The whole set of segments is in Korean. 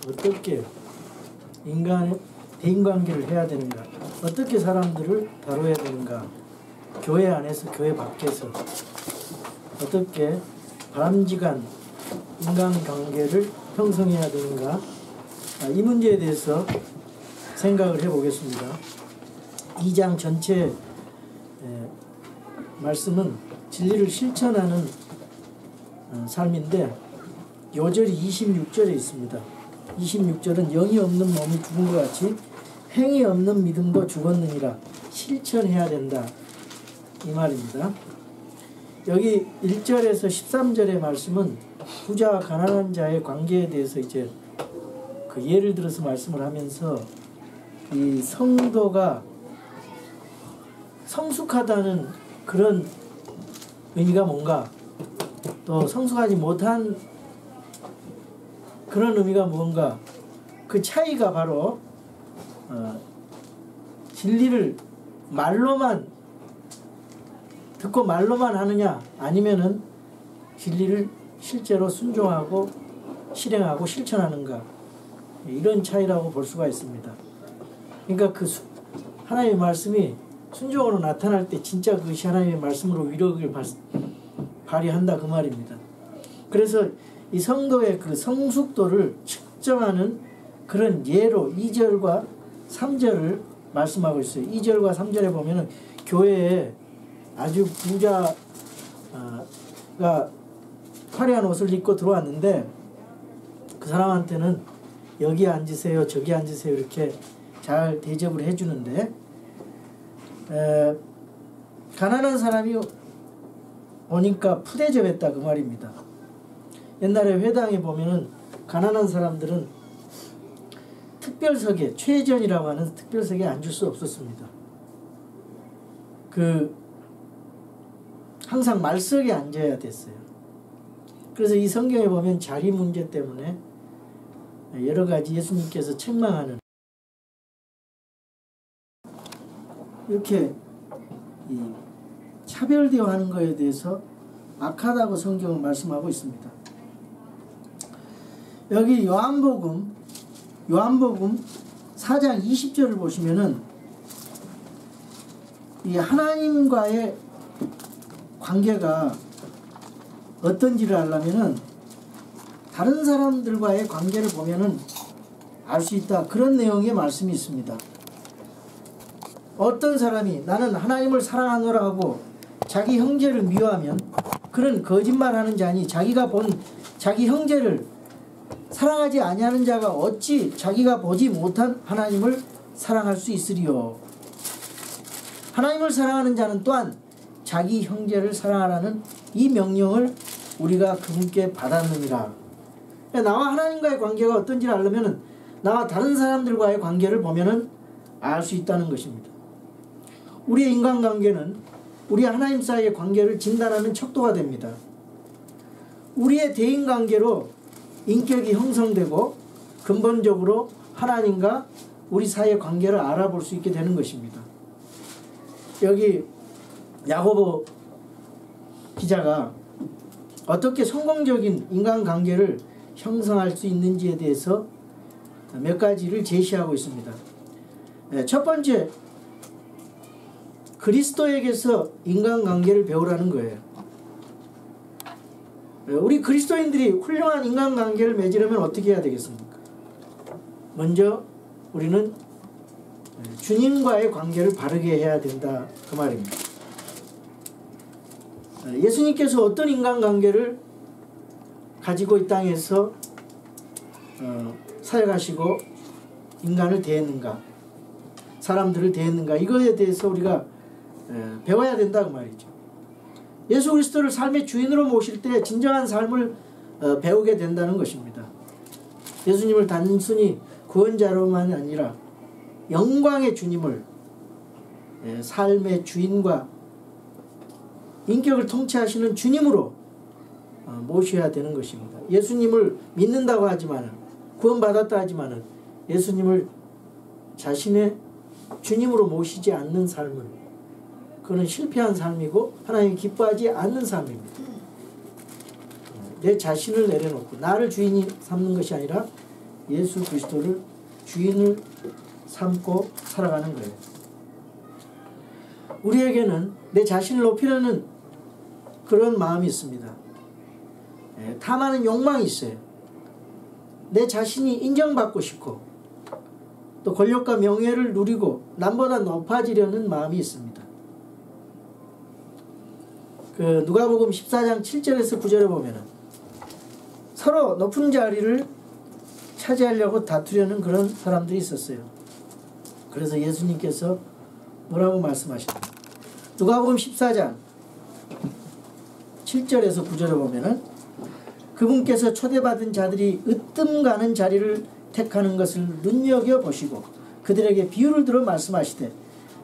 어떻게 인간의 대인관계를 해야 되는가, 어떻게 사람들을 다뤄야 되는가, 교회 안에서 교회 밖에서 어떻게 바람직한 인간관계를 형성해야 되는가, 이 문제에 대해서 생각을 해보겠습니다. 2장 전체 말씀은 진리를 실천하는 삶인데 요절이 26절에 있습니다. 26절은 영이 없는 몸이 죽은 것 같이 행위 없는 믿음도 죽었느니라. 실천해야 된다, 이 말입니다. 여기 1절에서 13절의 말씀은 부자와 가난한 자의 관계에 대해서 이제 그 예를 들어서 말씀을 하면서 이 성도가 성숙하다는 그런 의미가 뭔가, 또 성숙하지 못한 그런 의미가 뭔가, 그 차이가 바로 진리를 말로만 듣고 말로만 하느냐, 아니면은 진리를 실제로 순종하고 실행하고 실천하는가, 이런 차이라고 볼 수가 있습니다. 그러니까 그 하나님의 말씀이 순종으로 나타날 때 진짜 그것이 하나님의 말씀으로 위력을 발휘한다, 그 말입니다. 그래서 이 성도의 그 성숙도를 측정하는 그런 예로 2절과 3절을 말씀하고 있어요. 2절과 3절에 보면은 교회에 아주 부자가 화려한 옷을 입고 들어왔는데 그 사람한테는 여기 앉으세요, 저기 앉으세요, 이렇게 잘 대접을 해주는데, 가난한 사람이 오니까 푸대접했다, 그 말입니다. 옛날에 회당에 보면은 가난한 사람들은 특별석에, 최전이라고 하는 특별석에 앉을 수 없었습니다. 항상 말석에 앉아야 됐어요. 그래서 이 성경에 보면 자리 문제 때문에 여러 가지 예수님께서 책망하는, 이렇게 이 차별대화하는 것에 대해서 악하다고 성경은 말씀하고 있습니다. 여기 요한복음 4장 20절을 보시면은 이 하나님과의 관계가 어떤지를 알려면은 다른 사람들과의 관계를 보면은 알 수 있다, 그런 내용의 말씀이 있습니다. 어떤 사람이 나는 하나님을 사랑하노라 하고 자기 형제를 미워하면 그는 거짓말하는 자니 자기가 본 자기 형제를 사랑하지 아니하는 자가 어찌 자기가 보지 못한 하나님을 사랑할 수 있으리요. 하나님을 사랑하는 자는 또한 자기 형제를 사랑하라는 이 명령을 우리가 그분께 받았느니라. 나와 하나님과의 관계가 어떤지를 알려면 나와 다른 사람들과의 관계를 보면은 알 수 있다는 것입니다. 우리의 인간관계는 우리 하나님 사이의 관계를 진단하는 척도가 됩니다. 우리의 대인관계로 인격이 형성되고 근본적으로 하나님과 우리 사이의 관계를 알아볼 수 있게 되는 것입니다. 여기 야고보 기자가 어떻게 성공적인 인간관계를 형성할 수 있는지에 대해서 몇 가지를 제시하고 있습니다. 첫 번째, 그리스도에게서 인간관계를 배우라는 거예요. 우리 그리스도인들이 훌륭한 인간관계를 맺으려면 어떻게 해야 되겠습니까? 먼저 우리는 주님과의 관계를 바르게 해야 된다, 그 말입니다. 예수님께서 어떤 인간관계를 가지고 이 땅에서 사역하시고 인간을 대했는가, 사람들을 대했는가, 이거에 대해서 우리가 배워야 된다, 그 말이죠. 예수 그리스도를 삶의 주인으로 모실 때 진정한 삶을 배우게 된다는 것입니다. 예수님을 단순히 구원자로만 아니라 영광의 주님을 삶의 주인과 인격을 통치하시는 주님으로 모셔야 되는 것입니다. 예수님을 믿는다고 하지만, 구원받았다 하지만 예수님을 자신의 주님으로 모시지 않는 삶은 그는 실패한 삶이고 하나님이 기뻐하지 않는 삶입니다. 내 자신을 내려놓고 나를 주인이 삼는 것이 아니라 예수 그리스도를 주인을 삼고 살아가는 거예요. 우리에게는 내 자신을 높이려는 그런 마음이 있습니다. 탐하는 욕망이 있어요. 내 자신이 인정받고 싶고 또 권력과 명예를 누리고 남보다 높아지려는 마음이 있습니다. 그 누가복음 14장 7절에서 9절에 보면은 서로 높은 자리를 차지하려고 다투려는 그런 사람들이 있었어요. 그래서 예수님께서 뭐라고 말씀하십니까? 누가복음 14장 7절에서 9절에 보면은 그분께서 초대받은 자들이 으뜸 가는 자리를 택하는 것을 눈여겨보시고 그들에게 비유를 들어 말씀하시되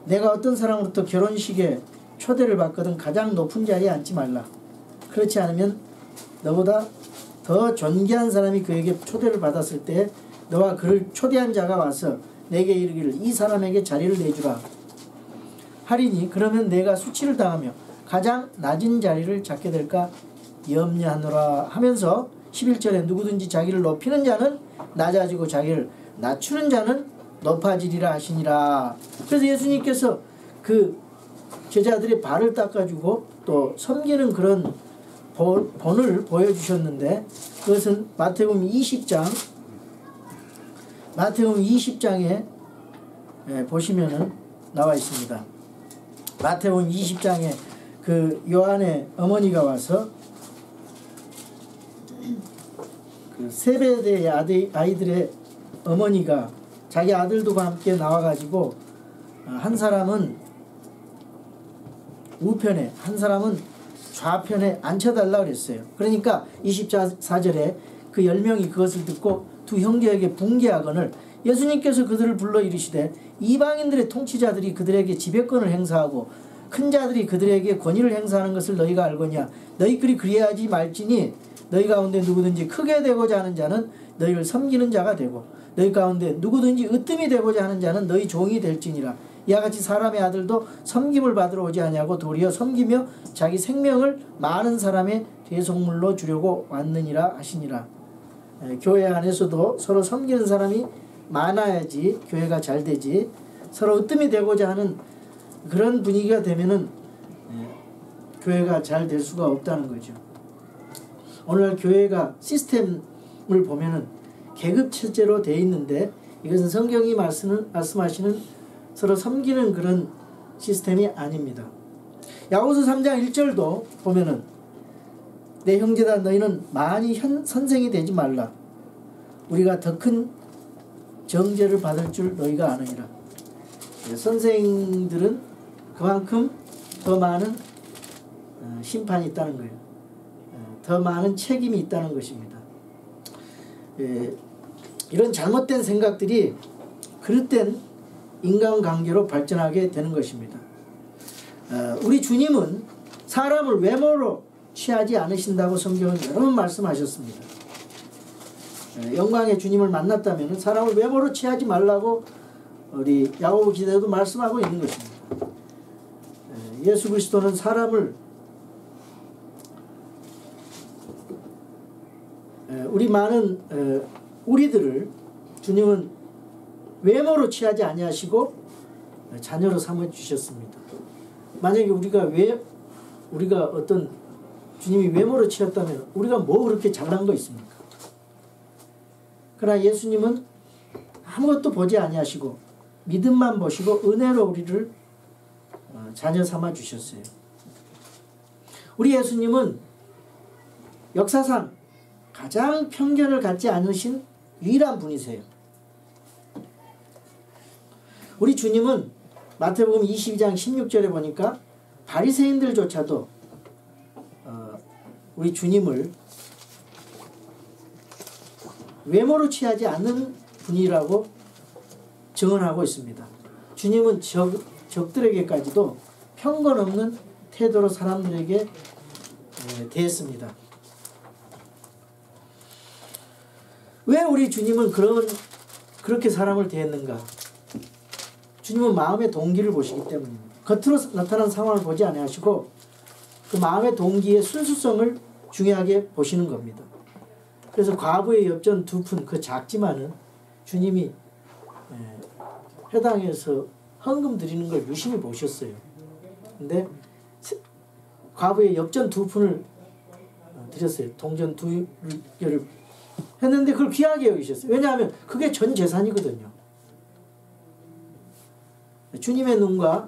내가 어떤 사람으로부터 결혼식에 초대를 받거든 가장 높은 자리에 앉지 말라. 그렇지 않으면 너보다 더 존귀한 사람이 그에게 초대를 받았을 때 너와 그를 초대한 자가 와서 내게 이르기를 이 사람에게 자리를 내주라 하리니 그러면 내가 수치를 당하며 가장 낮은 자리를 잡게 될까 염려하노라 하면서 11절에 누구든지 자기를 높이는 자는 낮아지고 자기를 낮추는 자는 높아지리라 하시니라. 그래서 예수님께서 그 제자들의 발을 닦아주고 또 섬기는 그런 본을 보여주셨는데 그것은 마태복음 20장에 보시면은 나와 있습니다. 마태복음 20장에 그 요한의 어머니가 와서 그 세베대의 아이들의 어머니가 자기 아들들과 함께 나와가지고 한 사람은 우편에 한 사람은 좌편에 앉혀달라 그랬어요. 그러니까 24절에 그 10명이 그것을 듣고 두 형제에게 붕괴하거늘 예수님께서 그들을 불러 이르시되 이방인들의 통치자들이 그들에게 지배권을 행사하고 큰 자들이 그들에게 권위를 행사하는 것을 너희가 알거냐. 너희끼리 그리하지 말지니 너희 가운데 누구든지 크게 되고자 하는 자는 너희를 섬기는 자가 되고 너희 가운데 누구든지 으뜸이 되고자 하는 자는 너희 종이 될지니라. 이와 같이 사람의 아들도 섬김을 받으러 오지 아니하고 도리어 섬기며 자기 생명을 많은 사람의 대속물로 주려고 왔느니라 하시니라. 교회 안에서도 서로 섬기는 사람이 많아야지 교회가 잘 되지 서로 으뜸이 되고자 하는 그런 분위기가 되면은 교회가 잘 될 수가 없다는 거죠. 오늘날 교회가 시스템을 보면은 계급 체제로 되어 있는데 이것은 성경이 말씀하시는 서로 섬기는 그런 시스템이 아닙니다. 야고보서 3장 1절도 보면은 내 형제다 너희는 많이 선생이 되지 말라. 우리가 더 큰 정죄를 받을 줄 너희가 아느니라. 선생들은 그만큼 더 많은 심판이 있다는 거예요. 더 많은 책임이 있다는 것입니다. 이런 잘못된 생각들이 그릇된 인간관계로 발전하게 되는 것입니다. 우리 주님은 사람을 외모로 취하지 않으신다고 성경은 여러 번 말씀하셨습니다. 영광의 주님을 만났다면 사람을 외모로 취하지 말라고 우리 야고보 기자도 말씀하고 있는 것입니다. 예수 그리스도는 사람을 우리 많은 우리들을 주님은 외모로 취하지 아니하시고 자녀로 삼아 주셨습니다. 만약에 우리가 어떤 주님이 외모로 취했다면 우리가 뭐 그렇게 잘난 거 있습니까? 그러나 예수님은 아무것도 보지 아니하시고 믿음만 보시고 은혜로 우리를 자녀 삼아 주셨어요. 우리 예수님은 역사상 가장 편견을 갖지 않으신 유일한 분이세요. 우리 주님은 마태복음 22장 16절에 보니까 바리새인들조차도 우리 주님을 외모로 취하지 않는 분이라고 증언하고 있습니다. 주님은 적들에게까지도 편견 없는 태도로 사람들에게 대했습니다. 왜 우리 주님은 그렇게 사람을 대했는가? 주님은 마음의 동기를 보시기 때문입니다. 겉으로 나타난 상황을 보지 아니하시고 그 마음의 동기의 순수성을 중요하게 보시는 겁니다. 그래서 과부의 엽전 2푼 그 작지만은 주님이 회당에서 헌금 드리는 걸 유심히 보셨어요. 근데 과부의 엽전 2푼을 드렸어요. 동전 2개를 했는데 그걸 귀하게 여기셨어요. 왜냐하면 그게 전 재산이거든요. 주님의 눈과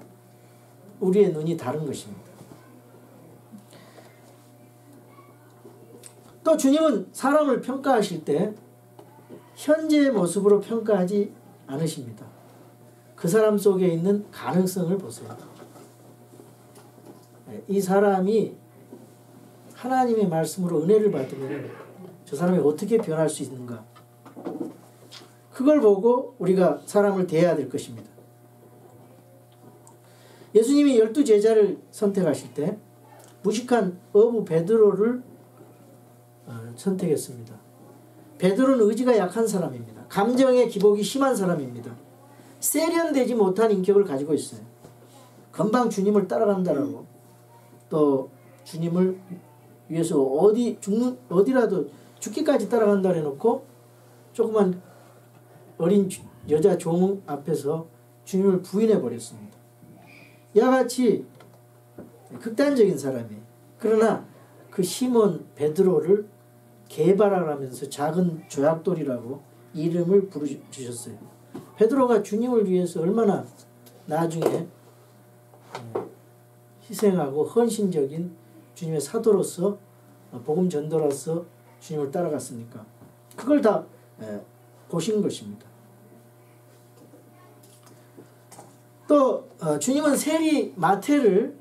우리의 눈이 다른 것입니다. 또 주님은 사람을 평가하실 때 현재의 모습으로 평가하지 않으십니다. 그 사람 속에 있는 가능성을 보세요. 이 사람이 하나님의 말씀으로 은혜를 받으면 저 사람이 어떻게 변할 수 있는가, 그걸 보고 우리가 사람을 대해야 될 것입니다. 예수님이 12제자를 선택하실 때 무식한 어부 베드로를 선택했습니다. 베드로는 의지가 약한 사람입니다. 감정의 기복이 심한 사람입니다. 세련되지 못한 인격을 가지고 있어요. 금방 주님을 따라간다라고, 또 주님을 위해서 어디라도 죽기까지 따라간다 해놓고 조그만 어린 여자 종 앞에서 주님을 부인해 버렸습니다. 이와 같이 극단적인 사람이에요. 그러나 그 시몬 베드로를 게바라라면서 작은 조약돌이라고 이름을 부르주셨어요. 베드로가 주님을 위해서 얼마나 나중에 희생하고 헌신적인 주님의 사도로서 복음 전도로서 주님을 따라갔습니까? 그걸 다 보신 것입니다. 또 주님은 세리 마태를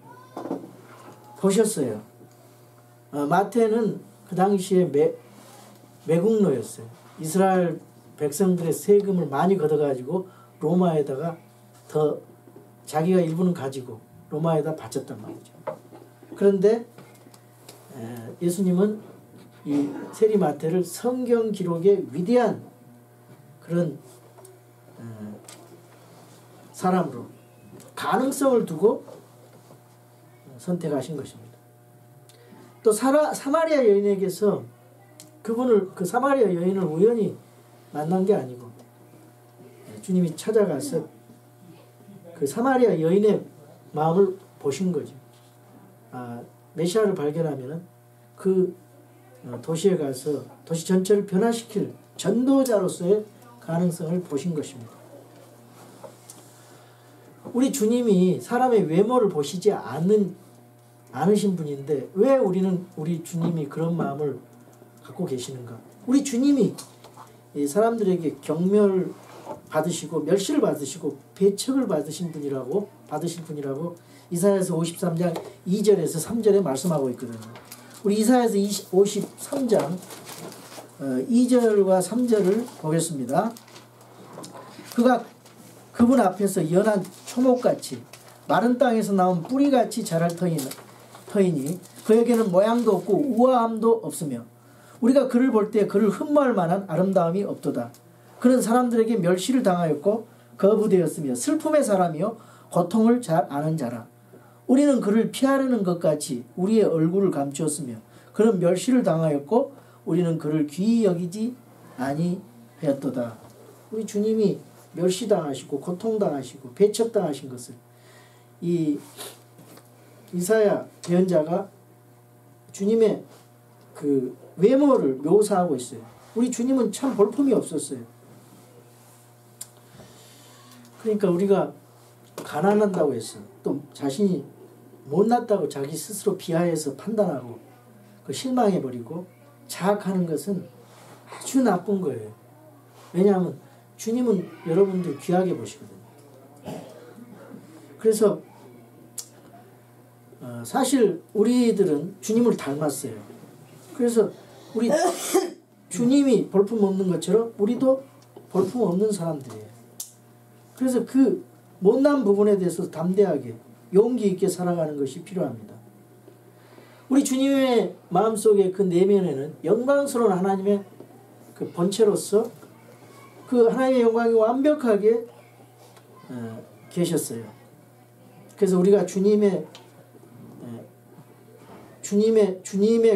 보셨어요. 마태는 그 당시에 매국노였어요. 이스라엘 백성들의 세금을 많이 걷어가지고 로마에다가 더 자기가 일부는 가지고 로마에다 바쳤단 말이죠. 그런데 예수님은 이 세리 마태를 성경 기록의 위대한 그런 사람으로 가능성을 두고 선택하신 것입니다. 또 사마리아 여인에게서 그 사마리아 여인을 우연히 만난 게 아니고 주님이 찾아가서 그 사마리아 여인의 마음을 보신 거죠. 메시아를 발견하면은 그 도시에 가서 도시 전체를 변화시킬 전도자로서의 가능성을 보신 것입니다. 우리 주님이 사람의 외모를 보시지 않으신 분인데 왜 우리 주님이 그런 마음을 갖고 계시는가? 우리 주님이 사람들에게 경멸 받으시고 멸시를 받으시고 배척을 받으실 분이라고 이사야서 53장 2절에서 3절에 말씀하고 있거든요. 우리 이사야서 53장 2절과 3절을 보겠습니다. 그가 그분 앞에서 연한 초목같이 마른 땅에서 나온 뿌리같이 자랄 터이니 그에게는 모양도 없고 우아함도 없으며 우리가 그를 볼 때 그를 흠모할 만한 아름다움이 없도다. 그는 사람들에게 멸시를 당하였고 거부되었으며 슬픔의 사람이요 고통을 잘 아는 자라. 우리는 그를 피하려는 것 같이 우리의 얼굴을 감추었으며 그는 멸시를 당하였고 우리는 그를 귀히 여기지 아니하였도다. 우리 주님이 멸시당하시고 고통당하시고 배척당하신 것을 이 이사야 예언자가 주님의 그 외모를 묘사하고 있어요. 우리 주님은 참 볼품이 없었어요. 그러니까 우리가 가난한다고 해서 또 자신이 못났다고 자기 스스로 비하해서 판단하고 그 실망해버리고 자학하는 것은 아주 나쁜 거예요. 왜냐하면 주님은 여러분들 귀하게 보시거든요. 그래서 사실 우리들은 주님을 닮았어요. 그래서 우리 주님이 볼품 없는 것처럼 우리도 볼품 없는 사람들이에요. 그래서 그 못난 부분에 대해서 담대하게 용기 있게 살아가는 것이 필요합니다. 우리 주님의 마음속에 그 내면에는 영광스러운 하나님의 그 본체로서 그 하나님의 영광이 완벽하게 계셨어요. 그래서 우리가 주님의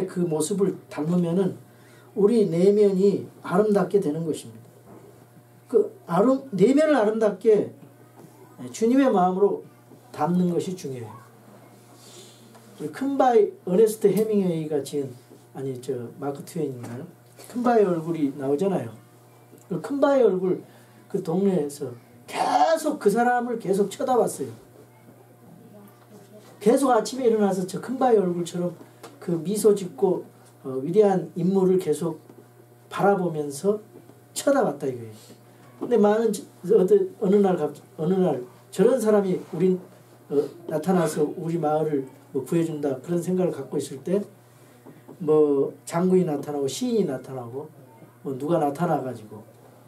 그 모습을 닮으면은 우리 내면이 아름답게 되는 것입니다. 내면을 아름답게 주님의 마음으로 담는 것이 중요해요. 큰바이 어네스트 해밍웨이가 지은 마크 트웨인인가요? 큰바이 얼굴이 나오잖아요. 그 큰바이 얼굴 그 동네에서 계속 그 사람을 계속 쳐다봤어요. 계속 아침에 일어나서 저 큰바이 얼굴처럼 그 미소 짓고 위대한 인물을 계속 바라보면서 쳐다봤다 이거예요. 근데 어느 날 저런 사람이 나타나서 우리 마을을 구해준다 그런 생각을 갖고 있을 때 장군이 나타나고 시인이 나타나고 누가 나타나가지고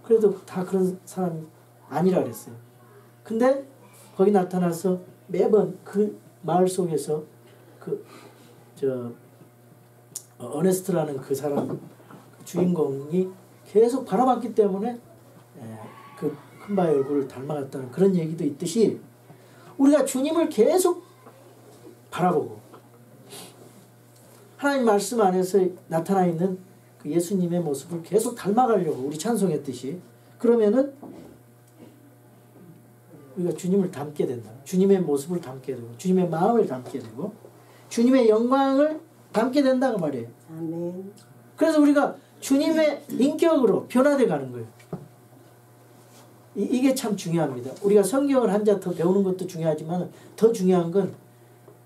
그래도 다 그런 사람이 아니라 그랬어요. 근데 거기 나타나서 매번 그 마을 속에서 어네스트라는 그 사람 주인공이 계속 바라봤기 때문에 그 큰바의 얼굴을 닮아갔다는 그런 얘기도 있듯이 우리가 주님을 계속 바라보고 하나님 말씀 안에서 나타나 있는 그 예수님의 모습을 계속 닮아가려고 우리 찬송했듯이 그러면은 우리가 주님을 닮게 된다. 주님의 모습을 닮게 되고 주님의 마음을 닮게 되고 주님의 영광을 닮게 된다고 말이에요. 아멘. 그래서 우리가 주님의 인격으로 변화돼 가는 거예요. 이게 참 중요합니다. 우리가 성경을 한 자 더 배우는 것도 중요하지만 더 중요한 건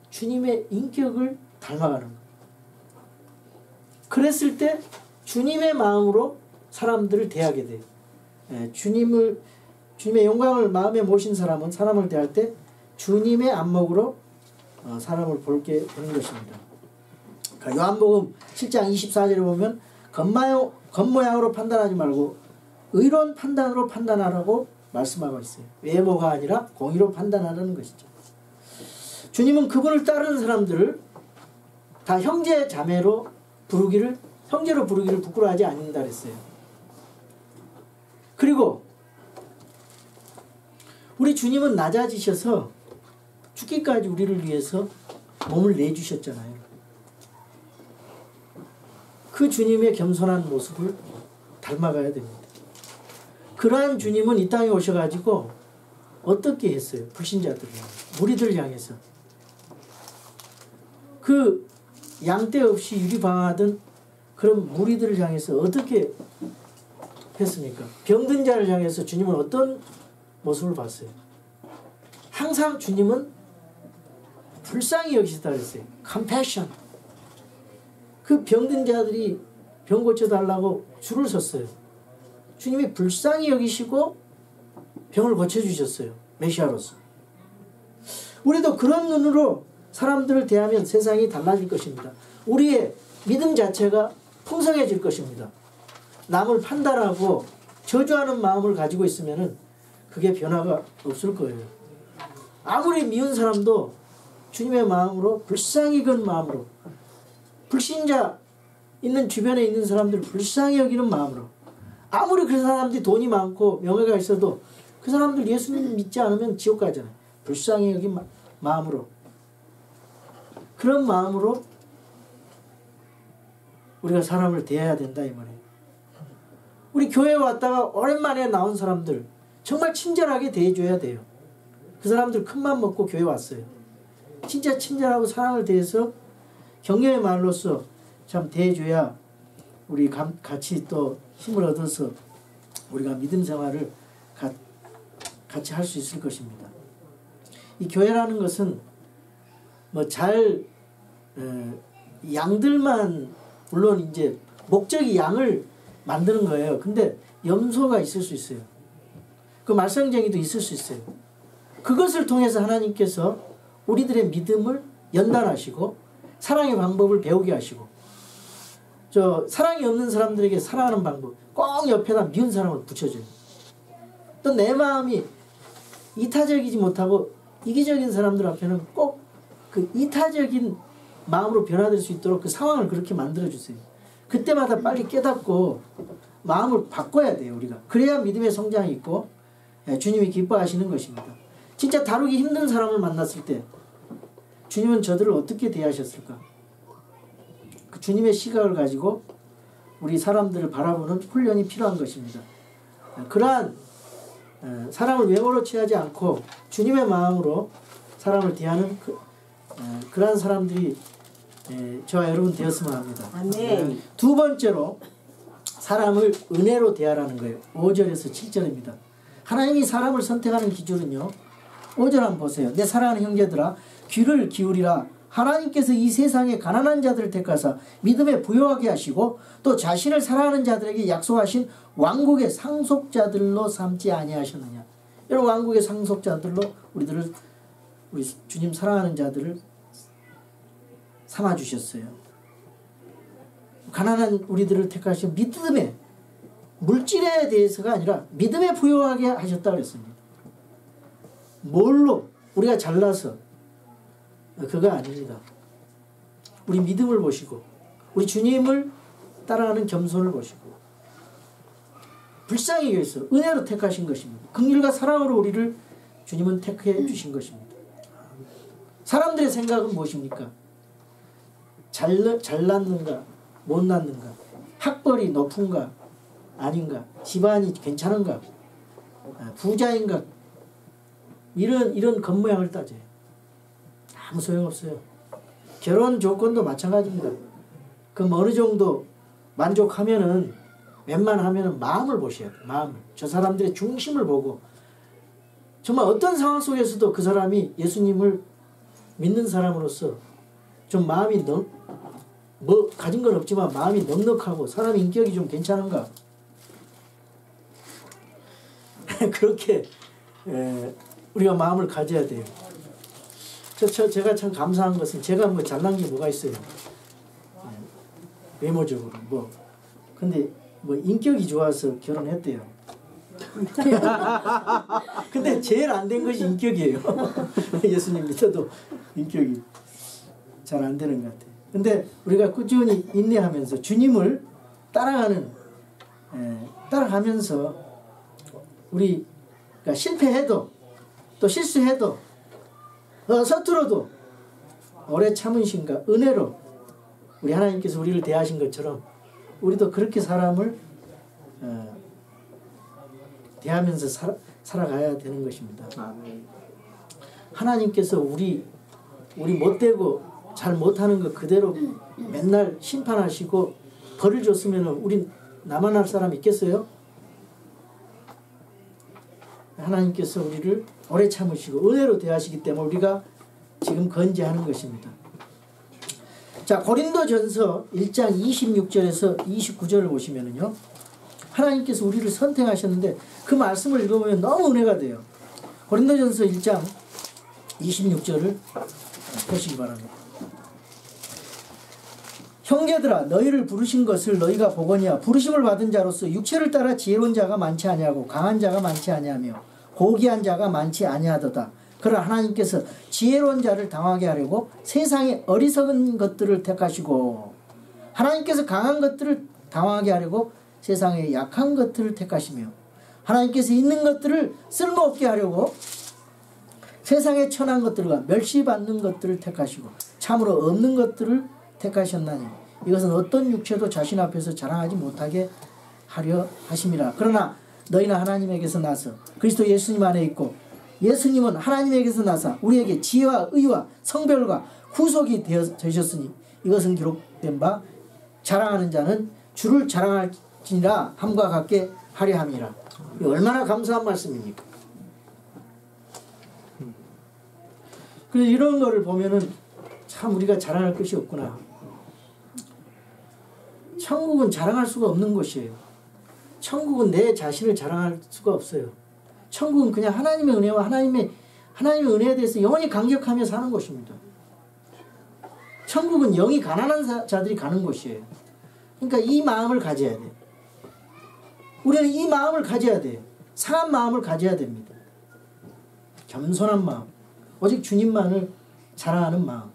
주님의 인격을 닮아가는 거예요. 그랬을 때 주님의 마음으로 사람들을 대하게 돼요. 주님의 영광을 마음에 모신 사람은 사람을 대할 때 주님의 안목으로 사람을 볼게 되는 것입니다. 그러니까 요한복음 7장 24절에 보면 겉모양으로 판단하지 말고 의로운 판단으로 판단하라고 말씀하고 있어요. 외모가 아니라 공의로 판단하라는 것이죠. 주님은 그분을 따르는 사람들을 다 형제 자매로 형제로 부르기를 부끄러워하지 않는다 그랬어요. 그리고 우리 주님은 낮아지셔서 죽기까지 우리를 위해서 몸을 내주셨잖아요. 그 주님의 겸손한 모습을 닮아가야 됩니다. 그러한 주님은 이 땅에 오셔가지고 어떻게 했어요? 불신자들을 무리들 향해서 그 양떼 없이 유리방하던 그런 무리들을 향해서 어떻게 했습니까? 병든 자를 향해서 주님은 어떤 모습을 봤어요? 항상 주님은 불쌍히 여기시다 그랬어요. compassion. 그 병든 자들이 병 고쳐달라고 줄을 섰어요. 주님이 불쌍히 여기시고 병을 고쳐주셨어요. 메시아로서. 우리도 그런 눈으로 사람들을 대하면 세상이 달라질 것입니다. 우리의 믿음 자체가 풍성해질 것입니다. 남을 판단하고 저주하는 마음을 가지고 있으면 그게 변화가 없을 거예요. 아무리 미운 사람도 주님의 마음으로 불쌍히 근 마음으로 불신자 있는 주변에 있는 사람들을 불쌍히 여기는 마음으로 아무리 그 사람들이 돈이 많고 명예가 있어도 그 사람들 예수님 믿지 않으면 지옥 가잖아요. 불쌍히 여긴 마음으로 그런 마음으로 우리가 사람을 대해야 된다 이 말이에요. 우리 교회에 왔다가 오랜만에 나온 사람들 정말 친절하게 대해줘야 돼요. 그 사람들 큰맘 먹고 교회 왔어요. 진짜 친절하고 사랑을 대해서 격려의 말로써 참 대해줘야 우리 같이 또 힘을 얻어서 우리가 믿음 생활을 같이 할 수 있을 것입니다. 이 교회라는 것은 양들만 물론 이제 목적이 양을 만드는 거예요. 근데 염소가 있을 수 있어요. 그 말썽쟁이도 있을 수 있어요. 그것을 통해서 하나님께서 우리들의 믿음을 연단하시고 사랑의 방법을 배우게 하시고 사랑이 없는 사람들에게 사랑하는 방법 꼭 옆에다 미운 사람을 붙여줘요. 또 내 마음이 이타적이지 못하고 이기적인 사람들 앞에는 꼭 그 이타적인 마음으로 변화될 수 있도록 그 상황을 그렇게 만들어주세요. 그때마다 빨리 깨닫고 마음을 바꿔야 돼요. 우리가. 그래야 믿음의 성장이 있고 주님이 기뻐하시는 것입니다. 진짜 다루기 힘든 사람을 만났을 때 주님은 저들을 어떻게 대하셨을까? 그 주님의 시각을 가지고 우리 사람들을 바라보는 훈련이 필요한 것입니다. 그러한 사람을 외모로 취하지 않고 주님의 마음으로 사람을 대하는 그러한 사람들이 저와 여러분 되었으면 합니다. 아멘. 두 번째로 사람을 은혜로 대하라는 거예요. 5절에서 7절입니다. 하나님이 사람을 선택하는 기준은요. 5절 한번 보세요. 내 사랑하는 형제들아 귀를 기울이라. 하나님께서 이 세상에 가난한 자들을 택하사 믿음에 부요하게 하시고 또 자신을 사랑하는 자들에게 약속하신 왕국의 상속자들로 삼지 아니하셨느냐. 이런 왕국의 상속자들로 우리 주님 사랑하는 자들을 삼아주셨어요. 가난한 우리들을 택하신 믿음에, 물질에 대해서가 아니라 믿음에 부요하게 하셨다고 했습니다. 뭘로? 우리가 잘나서 그거 아닙니다. 우리 믿음을 보시고 우리 주님을 따라가는 겸손을 보시고 불쌍히 위해서 은혜로 택하신 것입니다. 긍휼과 사랑으로 우리를 주님은 택해 주신 것입니다. 사람들의 생각은 무엇입니까? 잘 낳는가 못 낳는가, 학벌이 높은가 아닌가, 집안이 괜찮은가, 부자인가, 이런 겉모양을 따져요. 아무 소용없어요. 결혼 조건도 마찬가지입니다. 그럼 어느 정도 만족하면은 웬만하면은 마음을 보셔야 돼요. 마음을. 저 사람들의 중심을 보고 정말 어떤 상황 속에서도 그 사람이 예수님을 믿는 사람으로서 좀 마음이 뭐 가진 건 없지만 마음이 넉넉하고 사람 인격이 좀 괜찮은가 그렇게 우리가 마음을 가져야 돼요. 제가 참 감사한 것은 제가 뭐 잘난 게 뭐가 있어요. 외모적으로 뭐 근데 뭐 인격이 좋아서 결혼했대요. 근데 제일 안 된 것이 인격이에요. 예수님 믿어도 인격이 잘 안 되는 것 같아요. 근데 우리가 꾸준히 인내하면서 주님을 따라가면서 우리가 실패해도 또 실수해도 서툴어도 오래 참으신가 은혜로 우리 하나님께서 우리를 대하신 것처럼 우리도 그렇게 사람을 대하면서 살아가야 되는 것입니다. 하나님께서 우리 못되고 잘 못하는 거 그대로 맨날 심판하시고 벌을 줬으면 우리 나만 할 사람 있겠어요? 하나님께서 우리를 오래 참으시고 은혜로 대하시기 때문에 우리가 지금 건재하는 것입니다. 자, 고린도전서 1장 26절에서 29절을 보시면은요. 하나님께서 우리를 선택하셨는데 그 말씀을 읽어보면 너무 은혜가 돼요. 고린도전서 1장 26절을 보시기 바랍니다. 형제들아 너희를 부르신 것을 너희가 보거니와 부르심을 받은 자로서 육체를 따라 지혜로운 자가 많지 아니하고 강한 자가 많지 아니하며 고귀한 자가 많지 아니하도다. 그러나 하나님께서 지혜로운 자를 당하게 하려고 세상의 어리석은 것들을 택하시고 하나님께서 강한 것들을 당하게 하려고 세상의 약한 것들을 택하시며 하나님께서 있는 것들을 쓸모없게 하려고 세상의 천한 것들과 멸시받는 것들을 택하시고 참으로 없는 것들을 택하셨나니 이것은 어떤 육체도 자신 앞에서 자랑하지 못하게 하려 하심이라. 그러나 너희는 하나님에게서 나서 그리스도 예수님 안에 있고 예수님은 하나님에게서 나사 우리에게 지혜와 의와 성별과 후속이 되셨으니 이것은 기록된 바 자랑하는 자는 주를 자랑할지니라 함과 같게 하려 함이라. 얼마나 감사한 말씀입니까? 그래서 이런 거를 보면은 참 우리가 자랑할 것이 없구나. 천국은 자랑할 수가 없는 곳이에요. 천국은 내 자신을 자랑할 수가 없어요. 천국은 그냥 하나님의 은혜와 하나님의 은혜에 대해서 영원히 감격하며 사는 곳입니다. 천국은 영이 가난한 자들이 가는 곳이에요. 그러니까 이 마음을 가져야 돼요. 우리는 이 마음을 가져야 돼요. 상한 마음을 가져야 됩니다. 겸손한 마음. 오직 주님만을 자랑하는 마음.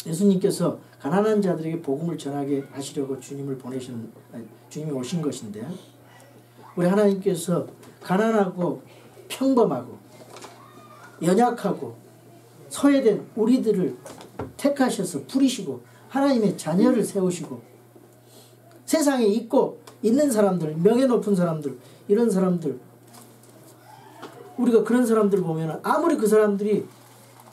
예수님께서 가난한 자들에게 복음을 전하게 하시려고 주님이 오신 것인데 우리 하나님께서 가난하고 평범하고 연약하고 소외된 우리들을 택하셔서 부리시고 하나님의 자녀를 세우시고 세상에 있고 있는 사람들, 명예 높은 사람들, 이런 사람들, 우리가 그런 사람들 보면 아무리 그 사람들이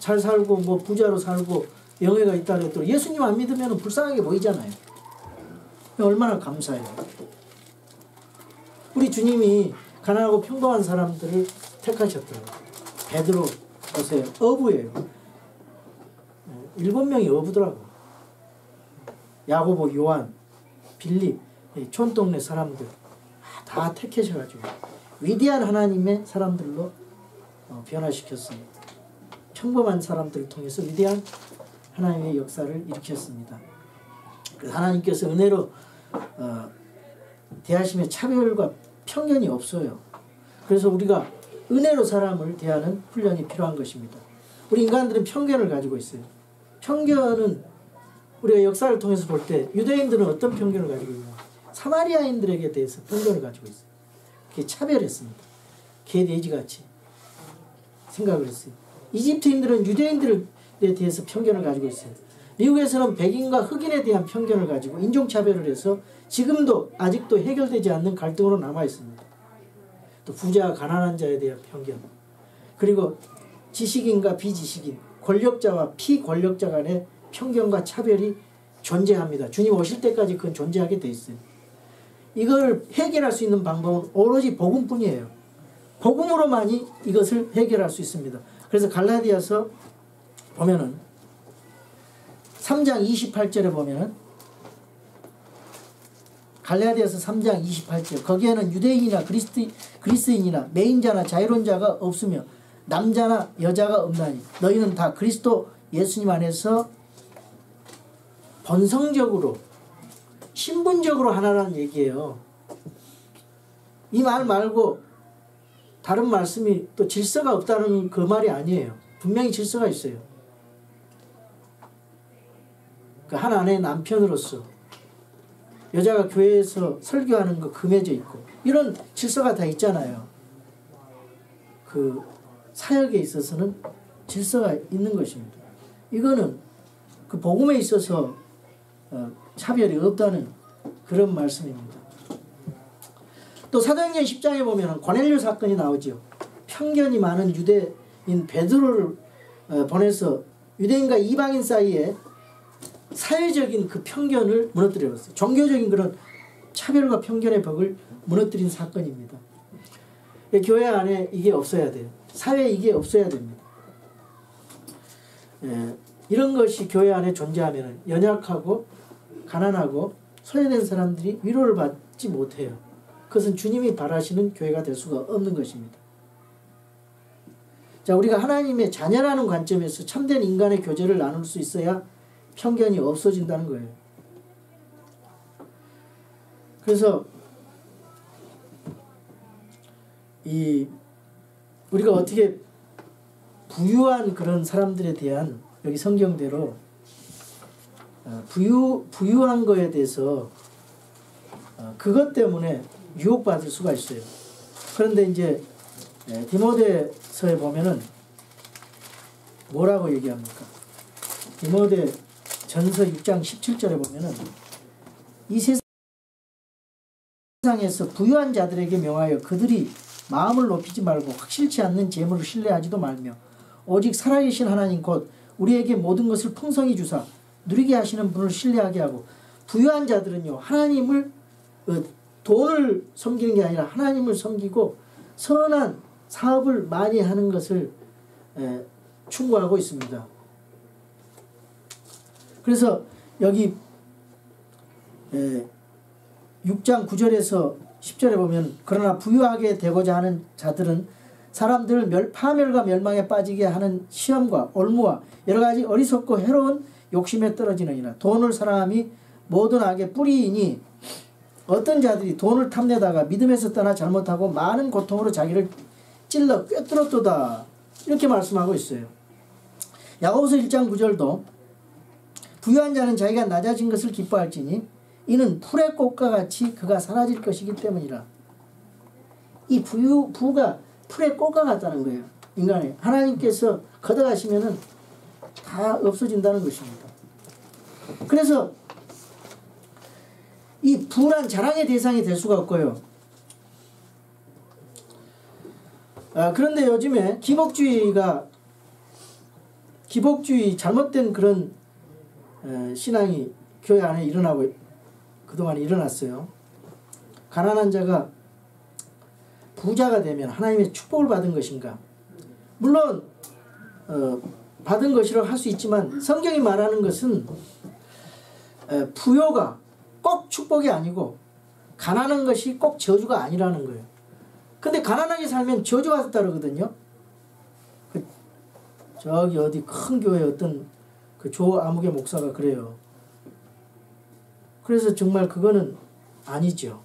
잘 살고 뭐 부자로 살고 명예가 있다 해도 예수님 안 믿으면 불쌍하게 보이잖아요. 얼마나 감사해요. 우리 주님이 가난하고 평범한 사람들을 택하셨더라고요. 베드로 보세요. 어부예요. 7명이 어부더라고. 야고보, 요한, 빌립, 촌동네 사람들 다 택하셔가지고 위대한 하나님의 사람들로 변화시켰습니다. 평범한 사람들을 통해서 위대한 하나님의 역사를 일으켰습니다. 하나님께서 은혜로 대하심에 차별과 편견이 없어요. 그래서 우리가 은혜로 사람을 대하는 훈련이 필요한 것입니다. 우리 인간들은 편견을 가지고 있어요. 편견은 우리가 역사를 통해서 볼 때 유대인들은 어떤 편견을 가지고 있냐, 사마리아인들에게 대해서 편견을 가지고 있어요. 그게 차별했습니다. 개돼지같이 생각을 했어요. 이집트인들은 유대인들에 대해서 편견을 가지고 있어요. 미국에서는 백인과 흑인에 대한 편견을 가지고 인종차별을 해서 지금도 아직도 해결되지 않는 갈등으로 남아있습니다. 또 부자와 가난한 자에 대한 편견, 그리고 지식인과 비지식인, 권력자와 피권력자 간의 편견과 차별이 존재합니다. 주님 오실 때까지 그건 존재하게 돼 있어요. 이걸 해결할 수 있는 방법은 오로지 복음뿐이에요. 복음으로만이 이것을 해결할 수 있습니다. 그래서 갈라디아서 보면은 3장 28절에 보면은 갈라디아서 3장 28절, 거기에는 유대인이나 그리스인이나 매인자나 자유론자가 없으며 남자나 여자가 없나니 너희는 다 그리스도 예수님 안에서 본성적으로 신분적으로 하나라는 얘기예요. 이 말 말고 다른 말씀이 또 질서가 없다는 그 말이 아니에요. 분명히 질서가 있어요. 그 한 아내의 남편으로서 여자가 교회에서 설교하는 거 금해져 있고 이런 질서가 다 있잖아요. 그 사역에 있어서는 질서가 있는 것입니다. 이거는 그 복음에 있어서 차별이 없다는 그런 말씀입니다. 또 사도행전 10장에 보면 고넬료 사건이 나오죠. 편견이 많은 유대인 베드로를 보내서 유대인과 이방인 사이에 사회적인 그 편견을 무너뜨렸어요. 종교적인 그런 차별과 편견의 벽을 무너뜨린 사건입니다. 교회 안에 이게 없어야 돼요. 사회에 이게 없어야 됩니다. 이런 것이 교회 안에 존재하면 연약하고 가난하고 소외된 사람들이 위로를 받지 못해요. 그것은 주님이 바라시는 교회가 될 수가 없는 것입니다. 자, 우리가 하나님의 자녀라는 관점에서 참된 인간의 교제를 나눌 수 있어야 편견이 없어진다는 거예요. 그래서 우리가 어떻게 부유한 그런 사람들에 대한, 여기 성경대로 부유한 거에 대해서 그것 때문에 유혹받을 수가 있어요. 그런데 이제 디모데서에 보면은 뭐라고 얘기합니까? 디모데 전서 6장 17절에 보면은 이 세상에서 부유한 자들에게 명하여 그들이 마음을 높이지 말고 확실치 않는 재물을 신뢰하지도 말며 오직 살아계신 하나님 곧 우리에게 모든 것을 풍성히 주사 누리게 하시는 분을 신뢰하게 하고, 부유한 자들은요 하나님을 돈을 섬기는 게 아니라 하나님을 섬기고 선한 사업을 많이 하는 것을 충고하고 있습니다. 그래서 여기 6장 9절에서 10절에 보면 그러나 부유하게 되고자 하는 자들은 사람들을 파멸과 멸망에 빠지게 하는 시험과 올무와 여러가지 어리석고 해로운 욕심에 떨어지느니라. 돈을 사랑함이 모든 악의 뿌리이니 어떤 자들이 돈을 탐내다가 믿음에서 떠나 잘못하고 많은 고통으로 자기를 찔러 꿰뚫었도다. 이렇게 말씀하고 있어요. 야고보서 1장 9절도 부유한 자는 자기가 낮아진 것을 기뻐할지니 이는 풀의 꽃과 같이 그가 사라질 것이기 때문이라. 이 부가 풀의 꽃과 같다는 거예요. 인간이 하나님께서 걷어가시면은 다 없어진다는 것입니다. 그래서 이 부란 자랑의 대상이 될 수가 없고요. 그런데 요즘에 기복주의 잘못된 그런 신앙이 교회 안에 일어나고 그동안 일어났어요. 가난한 자가 부자가 되면 하나님의 축복을 받은 것인가? 물론 받은 것이라고 할 수 있지만 성경이 말하는 것은 부요가 꼭 축복이 아니고 가난한 것이 꼭 저주가 아니라는 거예요. 근데 가난하게 살면 저주가 따르거든요. 저기 어디 큰 교회 어떤 그 조아무개 목사가 그래요. 그래서 정말 그거는 아니죠.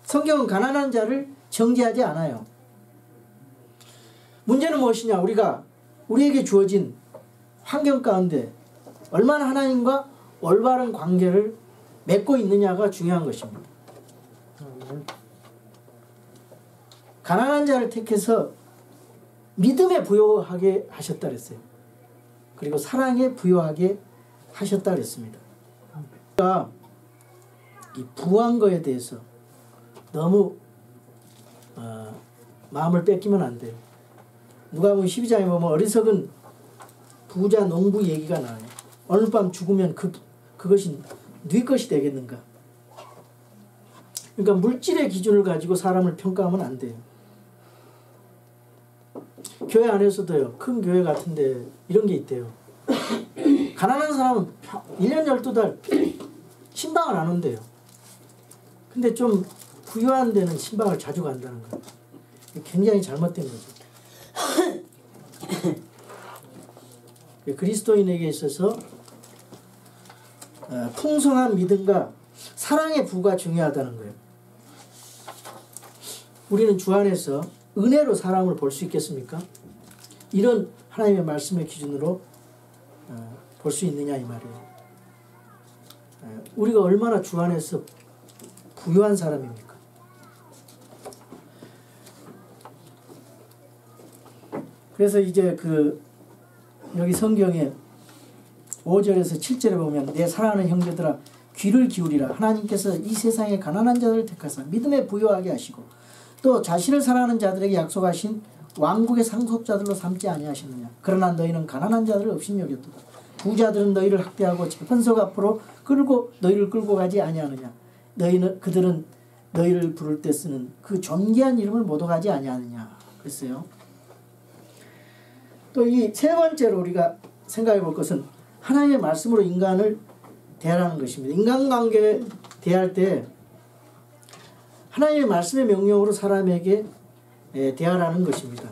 성경은 가난한 자를 정죄하지 않아요. 문제는 무엇이냐? 우리에게 주어진 환경 가운데 얼마나 하나님과 올바른 관계를 맺고 있느냐가 중요한 것입니다. 가난한 자를 택해서 믿음에 부요하게 하셨다 그랬어요. 그리고 사랑에 부요하게 하셨다 그랬습니다. 우리가 이 부한 거에 대해서 너무 마음을 뺏기면 안 돼요. 누가복음 12장에 보면 어리석은 부자 농부 얘기가 나와요. 어느 밤 죽으면 그것이 네 것이 되겠는가? 그러니까 물질의 기준을 가지고 사람을 평가하면 안 돼요. 교회 안에서도요. 큰 교회 같은데 이런 게 있대요. 가난한 사람은 1년 12달 신방을 안 온대요. 근데 좀 부유한 데는 신방을 자주 간다는 거예요. 굉장히 잘못된 거죠. 그리스도인에게 있어서 풍성한 믿음과 사랑의 부가 중요하다는 거예요. 우리는 주 안에서 은혜로 사람을 볼 수 있겠습니까? 이런 하나님의 말씀의 기준으로 볼 수 있느냐 이 말이에요. 우리가 얼마나 주 안에서 부유한 사람입니까? 그래서 이제 여기 성경에 5절에서 7절에 보면 내 사랑하는 형제들아 귀를 기울이라. 하나님께서 이 세상의 가난한 자들을 택하사 믿음에 부유하게 하시고 또 자신을 사랑하는 자들에게 약속하신 왕국의 상속자들로 삼지 아니하셨느냐. 그러나 너희는 가난한 자들을 업신여겼도다. 부자들은 너희를 학대하고 재판석 앞으로 너희를 끌고 가지 아니하느냐. 그들은 너희를 부를 때 쓰는 그 존귀한 이름을 모독하지 아니하느냐. 그랬어요. 또 이 세 번째로 우리가 생각해 볼 것은 하나님의 말씀으로 인간을 대하라는 것입니다. 인간관계에 대할 때 하나님의 말씀의 명령으로 사람에게 대하라는 것입니다.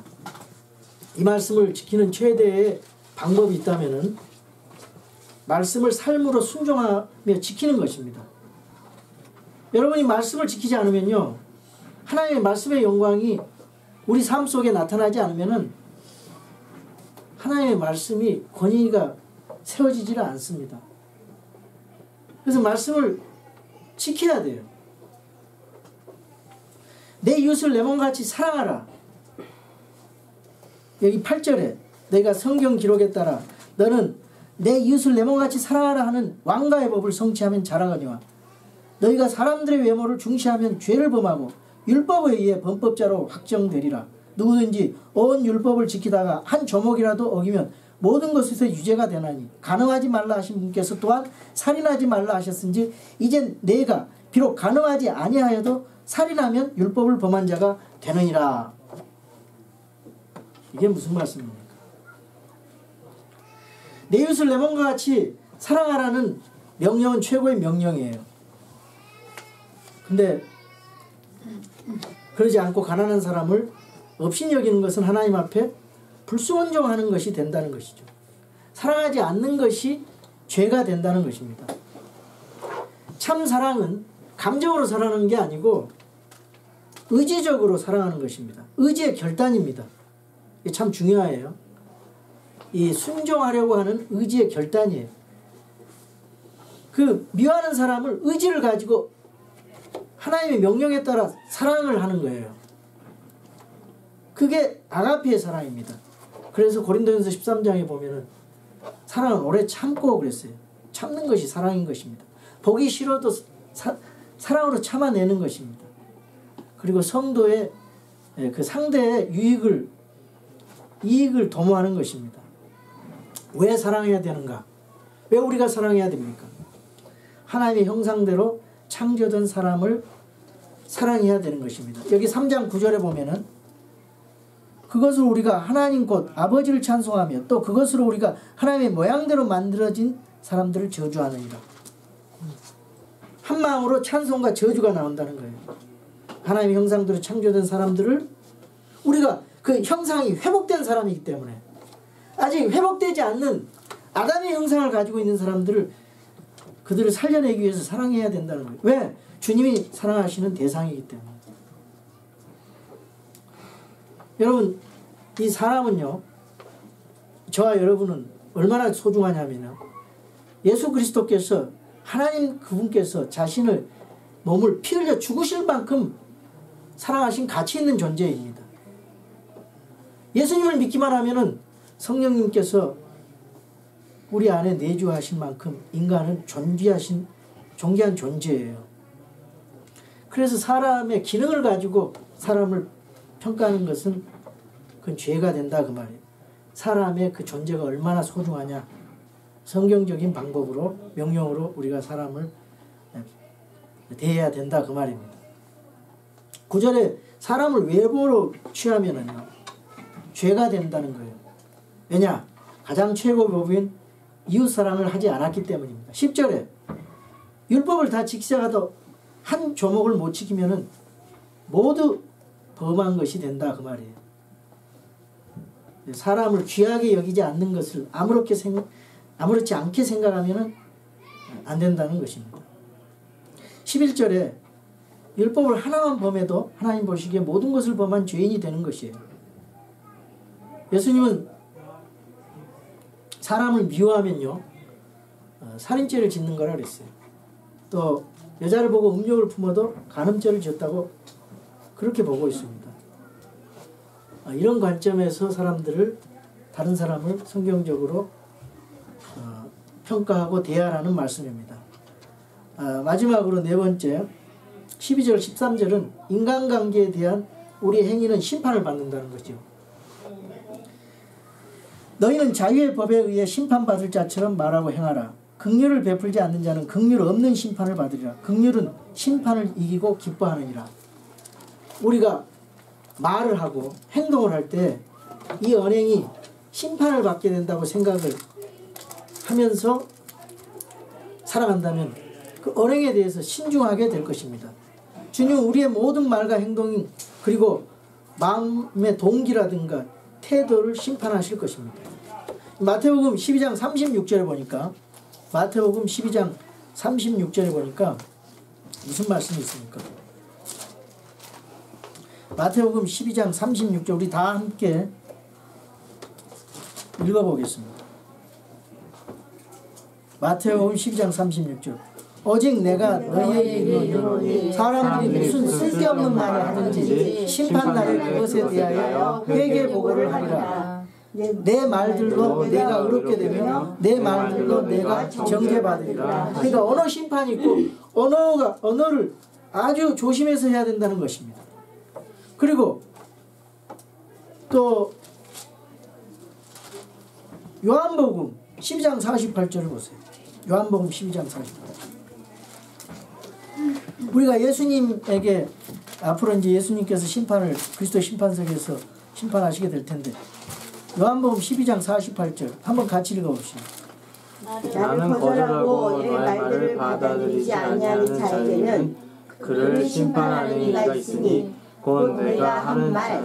이 말씀을 지키는 최대의 방법이 있다면은 말씀을 삶으로 순종하며 지키는 것입니다. 여러분이 말씀을 지키지 않으면요, 하나님의 말씀의 영광이 우리 삶 속에 나타나지 않으면은 하나님의 말씀이 권위가 세워지지를 않습니다. 그래서 말씀을 지켜야 돼요. 내 이웃을 내 몸같이 사랑하라. 여기 8절에 내가 성경 기록에 따라 너는 내 이웃을 내 몸같이 사랑하라 하는 왕가의 법을 성취하면 잘하거니와 너희가 사람들의 외모를 중시하면 죄를 범하고 율법에 의해 범법자로 확정되리라. 누구든지 온 율법을 지키다가 한 조목이라도 어기면 모든 것에서 유죄가 되나니 간음하지 말라 하신 분께서 또한 살인하지 말라 하셨은지 이젠 내가 비록 간음하지 아니하여도 살인하면 율법을 범한 자가 되느니라. 이게 무슨 말씀입니까? 내 이웃을 내 몸과 같이 사랑하라는 명령은 최고의 명령이에요. 근데 그러지 않고 가난한 사람을 업신여기는 것은 하나님 앞에 불순종하는 것이 된다는 것이죠. 사랑하지 않는 것이 죄가 된다는 것입니다. 참 사랑은 감정으로 사랑하는 게 아니고 의지적으로 사랑하는 것입니다. 의지의 결단입니다. 이게 참 중요해요. 이 순종하려고 하는 의지의 결단이에요. 미워하는 사람을 의지를 가지고 하나님의 명령에 따라 사랑을 하는 거예요. 그게 아가페의 사랑입니다. 그래서 고린도전서 13장에 보면은 사랑은 오래 참고 그랬어요. 참는 것이 사랑인 것입니다. 보기 싫어도 사랑으로 참아내는 것입니다. 그리고 성도의 그 상대의 이익을 도모하는 것입니다. 왜 사랑해야 되는가? 왜 우리가 사랑해야 됩니까? 하나님의 형상대로 창조된 사람을 사랑해야 되는 것입니다. 여기 3장 9절에 보면은 그것으로 우리가 하나님 곧 아버지를 찬송하며 또 그것으로 우리가 하나님의 모양대로 만들어진 사람들을 저주하느니라. 한 마음으로 찬송과 저주가 나온다는 거예요. 하나님의 형상대로 창조된 사람들을 우리가 그 형상이 회복된 사람이기 때문에 아직 회복되지 않는 아담의 형상을 가지고 있는 사람들을 그들을 살려내기 위해서 사랑해야 된다는 거예요. 왜? 주님이 사랑하시는 대상이기 때문에. 여러분, 이 사람은요, 저와 여러분은 얼마나 소중하냐면요, 예수 그리스도께서 하나님 그분께서 자신을 몸을 피 흘려 죽으실 만큼 사랑하신 가치 있는 존재입니다. 예수님을 믿기만 하면은 성령님께서 우리 안에 내주하신 만큼 인간은 존귀한 존재예요. 그래서 사람의 기능을 가지고 사람을 평가하는 것은 그건 죄가 된다 그 말이에요. 사람의 그 존재가 얼마나 소중하냐, 성경적인 방법으로 명령으로 우리가 사람을 대해야 된다 그 말입니다. 9절에 사람을 외모로 취하면은요 죄가 된다는 거예요. 왜냐? 가장 최고 법인 이웃사랑을 하지 않았기 때문입니다. 10절에 율법을 다 지키다가도 한 조목을 못 지키면은 모두 범한 것이 된다 그 말이에요. 사람을 귀하게 여기지 않는 것을 아무렇지 않게 생각하면은 안 된다는 것입니다. 11절에 율법을 하나만 범해도 하나님 보시기에 모든 것을 범한 죄인이 되는 것이에요. 예수님은 사람을 미워하면요 살인죄를 짓는 거라 그랬어요. 또 여자를 보고 음욕을 품어도 간음죄를 지었다고 그렇게 보고 있습니다. 이런 관점에서 다른 사람을 성경적으로 평가하고 대하라는 말씀입니다. 마지막으로 네 번째 12절 13절은 인간관계에 대한 우리 행위는 심판을 받는다는 거죠. 너희는 자유의 법에 의해 심판받을 자처럼 말하고 행하라. 긍휼을 베풀지 않는 자는 긍휼 없는 심판을 받으리라. 긍휼은 심판을 이기고 기뻐하느니라. 우리가 말을 하고 행동을 할 때 이 언행이 심판을 받게 된다고 생각을 하면서 살아간다면 그 언행에 대해서 신중하게 될 것입니다. 주님은 우리의 모든 말과 행동 그리고 마음의 동기라든가 태도를 심판하실 것입니다. 마태복음 12장 36절에 보니까 마태복음 12장 36절에 보니까 무슨 말씀이 있습니까? 마태복음 12장 36절 우리 다 함께 읽어보겠습니다. 마태복음 12장 36절 오직 내가 너희에게 이르노니 사람들이 무슨 쓸데없는 말을 하든지 심판날에 그것에 대하여 회개보고를 하리라. 내 말들로 내가 의롭게 되며 내 말들로 내가 정죄받으리라. 그러니까 언어 심판이 있고 언어를 아주 조심해서 해야 된다는 것입니다. 그리고 또 요한복음 12장 48절을 보세요. 요한복음 12장 48절. 우리가 예수님에게 앞으로 이제 예수님께서 그리스도 심판석에서 심판하시게 될 텐데 요한복음 12장 48절 한번 같이 읽어봅시다. 나는 거절하고 내 말들을 받아들이지 아니하는 자에게는 그를 심판하는 이가 있으니 곧 내가 하는 말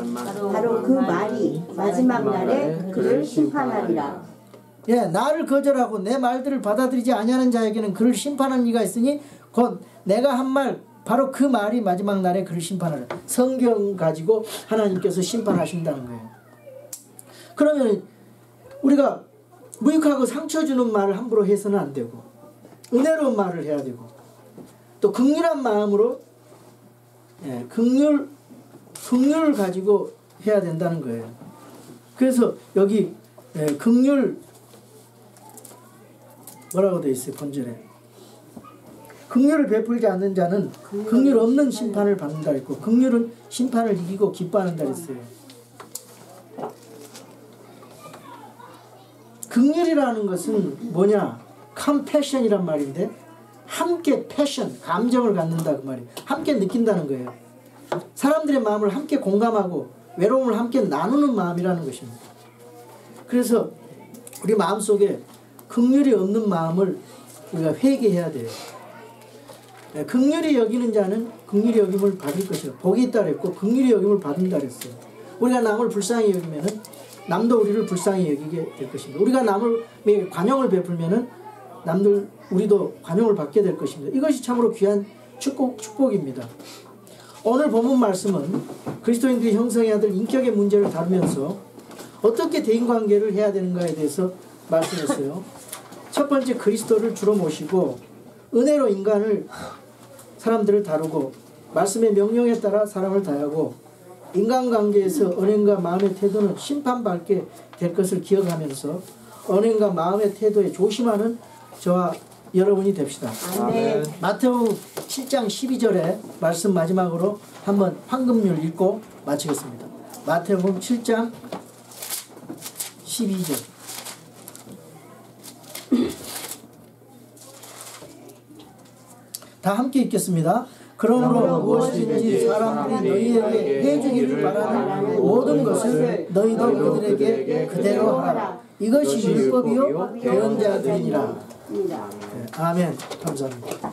바로 그 말이 마지막 날에 그를 심판하리라. 예, 나를 거절하고 내 말들을 받아들이지 아니하는 자에게는 그를 심판하는 이가 있으니 곧 내가 한 말 바로 그 말이 마지막 날에 그를 심판하리라. 성경 가지고 하나님께서 심판하신다는 거예요. 그러면 우리가 무익하고 상처 주는 말을 함부로 해서는 안 되고 은혜로운 말을 해야 되고 또 긍휼한 마음으로 긍휼을 가지고 해야 된다는 거예요. 그래서 여기 긍휼 뭐라고 되어 있어요? 본절에. 긍휼을 베풀지 않는 자는 긍휼 없는 심판을 받는다 했고, 긍휼은 심판을 이기고 기뻐한다 했어요. 긍휼이라는 것은 뭐냐? 컴패션이란 말인데, 함께 패션, 감정을 갖는다 그 말이에요. 함께 느낀다는 거예요. 사람들의 마음을 함께 공감하고 외로움을 함께 나누는 마음이라는 것입니다. 그래서 우리 마음속에 긍휼이 없는 마음을 우리가 회개해야 돼요. 긍휼히 여기는 자는 긍휼히 여김을 받을 것이라. 복이 있다 그랬고 긍휼히 여김을 받는다 그랬어요. 우리가 남을 불쌍히 여기면은 남도 우리를 불쌍히 여기게 될 것입니다. 우리가 남을 관용을 베풀면은 남들 우리도 관용을 받게 될 것입니다. 이것이 참으로 귀한 축복입니다. 오늘 본문 말씀은 그리스도인들이 형성해야 될 인격의 문제를 다루면서 어떻게 대인관계를 해야 되는가에 대해서 말씀했어요. 첫 번째, 그리스도를 주로 모시고 은혜로 사람들을 다루고 말씀의 명령에 따라 사람을 다하고 인간관계에서 언행과 마음의 태도는 심판받게 될 것을 기억하면서 언행과 마음의 태도에 조심하는 저와 여러분이 됩시다. 아멘. 마태복음 7장 12절에 말씀 마지막으로 한번 황금률 읽고 마치겠습니다. 마태복음 7장 12절. 다 함께 읽겠습니다. 그러므로 무엇이든지 사람들이 너희에게 해주기를 바라는 모든 것을 너희도 그들에게 그대로 하라. 이것이 율법이요 예언자들이니라. 아멘. 감사합니다.